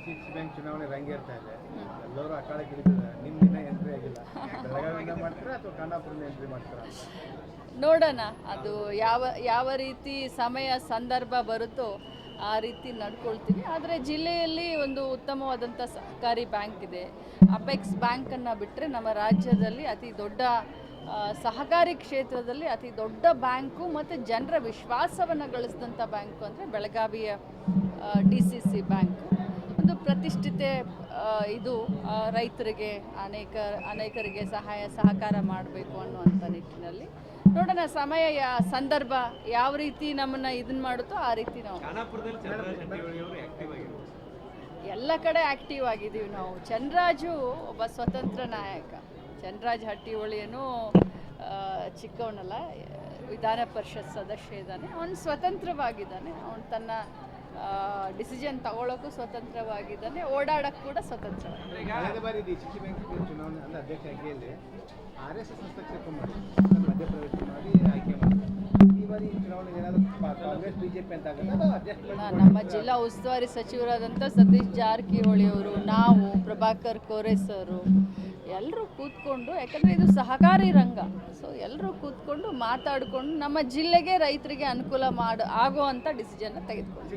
DCC bank ಚುನಾವಣೆ ರಂಗೇರ್ತಾ ಇದೆ. ಎಲ್ಲರೂ ಅಕಾಳಕ್ಕೆ ಇಳಿದಿದ್ದಾರೆ. ನಿಮ್ಮ ದಿನ ಎಂಟ್ರಿ ಆಗಿಲ್ಲ. ಬೆಳಗಾವಿಯಿಂದ ಮಾಡ್ತೀರಾ ಅಥವಾ ಖಾನಾಪುರದಿಂದ ಎಂಟ್ರಿ ಮಾಡ್ತೀರಾ ಅಂತ ನೋಡೋಣ. ಅದು ಯಾವ ರೀತಿ ಸಮಯ ಸಂದರ್ಭ ಬರುತ್ತೋ ಆ ರೀತಿ ನಡ್ಕೊಳ್ತೀವಿ. ಆದರೆ ಜಿಲ್ಲೆಯಲ್ಲಿ ಒಂದು ಉತ್ತಮವಾದಂಥ ಸಹಕಾರಿ ಬ್ಯಾಂಕ್ ಇದೆ. ಅಪೆಕ್ಸ್ ಬ್ಯಾಂಕನ್ನು ಬಿಟ್ಟರೆ ನಮ್ಮ ರಾಜ್ಯದಲ್ಲಿ ಅತಿ ದೊಡ್ಡ ಸಹಕಾರಿ ಕ್ಷೇತ್ರದಲ್ಲಿ ಅತಿ ದೊಡ್ಡ ಬ್ಯಾಂಕು ಮತ್ತು ಜನರ ವಿಶ್ವಾಸವನ್ನು ಗಳಿಸಿದಂಥ ಬ್ಯಾಂಕು ಅಂದರೆ ಬೆಳಗಾವಿಯ DCC ಬ್ಯಾಂಕು. ಒಂದು ಪ್ರತಿಷ್ಠಿತೆ ಇದು ರೈತರಿಗೆ ಅನೇಕರಿಗೆ ಸಹಕಾರ ಮಾಡಬೇಕು ಅನ್ನುವಂಥ ನಿಟ್ಟಿನಲ್ಲಿ ನೋಡೋಣ. ಸಮಯ ಸಂದರ್ಭ ಯಾವ ರೀತಿ ನಮ್ಮನ್ನು ಇದನ್ನು ಮಾಡುತ್ತೋ ಆ ರೀತಿ ನಾವು ಎಲ್ಲ ಕಡೆ ಆ್ಯಕ್ಟಿವ್ ಆಗಿದ್ದೀವಿ. ನಾವು ಚನ್ನರಾಜು ಒಬ್ಬ ಸ್ವತಂತ್ರ ನಾಯಕ. ಚನ್ನರಾಜ್ ಹಟ್ಟಿಹೊಳಿಯನು ಚಿಕ್ಕವನಲ್ಲ, ವಿಧಾನ ಪರಿಷತ್ ಸದಸ್ಯ ಇದ್ದಾನೆ. ಅವನು ಸ್ವತಂತ್ರವಾಗಿದ್ದಾನೆ. ಅವನು ತನ್ನ ಡಿಸಿಷನ್ ತಗೊಳ್ಳೋಕ್ಕೂ ಸ್ವತಂತ್ರವಾಗಿದ್ದಾನೆ, ಓಡಾಡೋಕ್ಕೆ ಕೂಡ ಸ್ವತಂತ್ರವಾಗಿದ್ದಾನೆ. ಕಳೆದ ಬಾರಿ ಡಿಸಿಸಿ ಬ್ಯಾಂಕ್ ಚುನಾವಣೆ ಅಂದ್ರೆ ಅಧ್ಯಕ್ಷ ಆಯ್ಕೆಯಲ್ಲಿ RSS ಹಸ್ತಕ್ಷೇಪ ಮಾಡಿ ಮಧ್ಯಪ್ರವೇಶ ಮಾಡಿ ಆಯ್ಕೆ ಮಾಡಿದ್ದಾರೆ. ಈ ಬಾರಿ ಚುನಾವಣೆ ಏನಾದರೂ ಕಾಂಗ್ರೆಸ್ BJP ಅಂತ ನಮ್ಮ ಜಿಲ್ಲಾ ಉಸ್ತುವಾರಿ ಸಚಿವರಾದಂಥ ಸತೀಶ್ ಜಾರಕಿಹೊಳಿ ಅವರು, ನಾವು, ಪ್ರಭಾಕರ್ ಕೋರೆ ಸರು ಎಲ್ಲರೂ ಕೂತ್ಕೊಂಡು, ಯಾಕಂದರೆ ಇದು ಸಹಕಾರಿ ರಂಗ, ಸೊ ಎಲ್ಲರೂ ಕೂತ್ಕೊಂಡು ಮಾತಾಡಿಕೊಂಡು ನಮ್ಮ ಜಿಲ್ಲೆಗೆ ರೈತರಿಗೆ ಅನುಕೂಲ ಆಗುವಂಥ ಡಿಸಿಷನ್ನ ತೆಗೆದುಕೊಂಡು